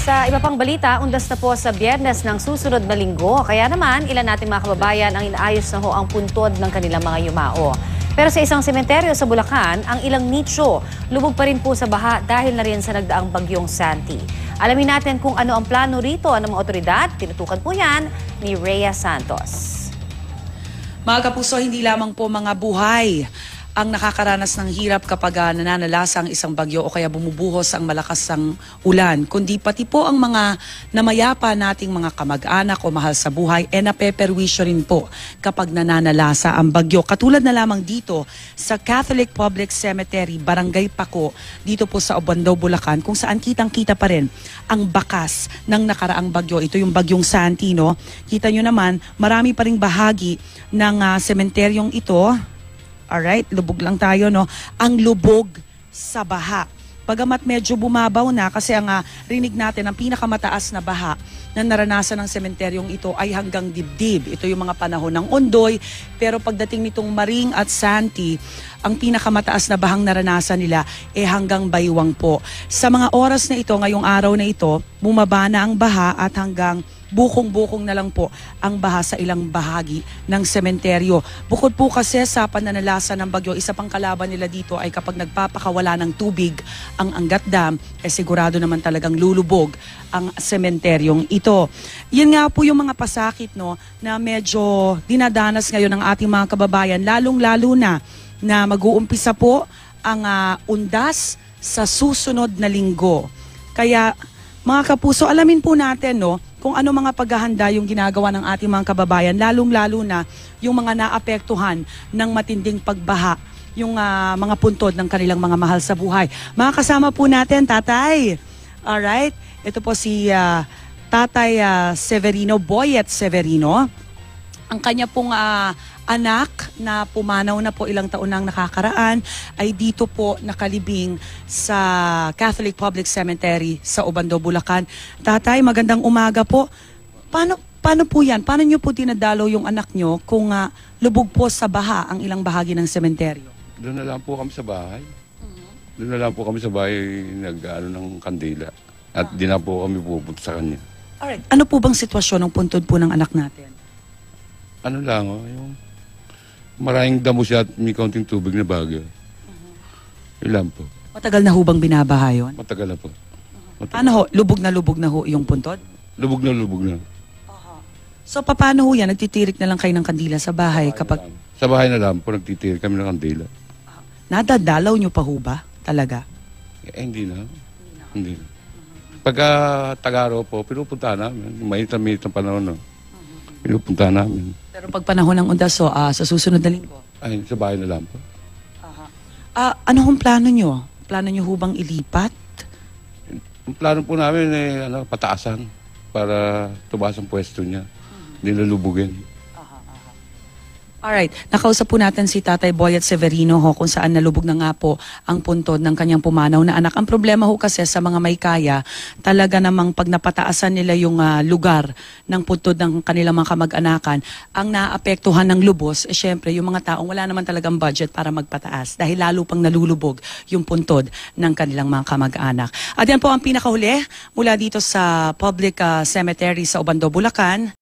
Sa iba pang balita, undas na po sa Biyernes ng susunod na linggo. Kaya naman, ilan nating mga kababayan ang inaayos na ho ang puntod ng kanilang mga yumao. Pero sa isang sementeryo sa Bulacan, ang ilang nicho lubog pa rin po sa baha dahil na rin sa nagdaang bagyong Santi. Alamin natin kung ano ang plano rito ng mga otoridad. Tinutukan po yan ni Rhea Santos. Mga kapuso, hindi lamang po mga buhay ang nakakaranas ng hirap kapag nananalasa ang isang bagyo o kaya bumubuhos ang malakas ng ulan, kundi pati po ang mga namayapa nating mga kamag-anak o mahal sa buhay napeperwisyo rin po kapag nananalasa ang bagyo. Katulad na lamang dito sa Catholic Public Cemetery, Barangay Paco, dito po sa Obando, Bulacan, kung saan kitang-kita pa rin ang bakas ng nakaraang bagyo. Ito yung bagyong Santi, no? Kita nyo naman, marami pa ring bahagi ng sementeryong ito. Alright, lubog lang tayo, no? Ang lubog sa baha. Bagamat medyo bumabaw na kasi ang rinig natin, ang pinakamataas na baha na naranasan ng sementeryong ito ay hanggang dibdib. Ito yung mga panahon ng Ondoy, pero pagdating nitong Maring at Santi, ang pinakamataas na bahang naranasan nila hanggang Baywang po. Sa mga oras na ito, ngayong araw na ito, bumaba na ang baha at hanggang bukong-bukong na lang po ang baha sa ilang bahagi ng sementeryo. Bukod po kasi sa pananalasa ng bagyo, isa pang kalaban nila dito ay kapag nagpapakawala ng tubig ang Angat Dam, sigurado naman talagang lulubog ang sementeryong ito. Yan nga po yung mga pasakit, no, na medyo dinadanas ngayon ng ating mga kababayan, lalong-lalo na mag-uumpisa po ang undas sa susunod na linggo. Kaya mga kapuso, alamin po natin, no, kung ano mga paghahanda yung ginagawa ng ating mga kababayan, lalong-lalo na yung mga naapektuhan ng matinding pagbaha, yung mga puntod ng kanilang mga mahal sa buhay. Mga kasama po natin, Tatay. Alright, ito po si Tatay Severino, Boyet Severino. Ang kanya pong anak na pumanaw na po ilang taon nang nakakaraan ay dito po nakalibing sa Catholic Public Cemetery sa Obando, Bulacan. Tatay, magandang umaga po. Paano po yan? Paano nyo po dinadalaw yung anak nyo kung lubog po sa baha ang ilang bahagi ng sementeryo? Doon na lang po kami sa bahay. Doon na lang po kami sa bahay nag-ano ng kandila. At di na po kami pupunta sa kanya. Alright. Ano po bang sitwasyon ng puntod po ng anak natin? Ano lang, yung maraming damo siya at may kaunting tubig na bagyo. Ilan po. Matagal na hubang binabaha yun? Matagal na po. Matagal. Paano ho? Lubog na ho yung puntod? Lubog na lubog na. So paano ho yan? Nagtitirik na lang kayo ng kandila sa bahay kapag... Sa bahay na lang po, nagtitirik kami ng kandila. Nadadalaw nyo pa ho ba? Talaga? Hindi na. Hindi na. Pagka Tagaro po, pinupunta namin. Mainit ang panahon, no? Pinupunta namin. Pero pag panahon ng undas, sa susunod na linggo? Ay, sa bahay na lang po. Ano hong plano nyo? Plano nyo hubang ilipat? Ang plano po namin pataasan para tumaas ang pwesto niya. Nilalubugin. Alright, nakausap po natin si Tatay Boyet Severino ho, kung saan nalubog na nga po ang puntod ng kanyang pumanaw na anak. Ang problema ho kasi sa mga may kaya, talaga namang pag napataasan nila yung lugar ng puntod ng kanilang mga kamag-anakan, ang naapektuhan ng lubos, syempre yung mga taong wala naman talagang budget para magpataas dahil lalo pang nalulubog yung puntod ng kanilang mga kamag-anak. At yan po ang pinakahuli mula dito sa Public Cemetery sa Obando, Bulacan.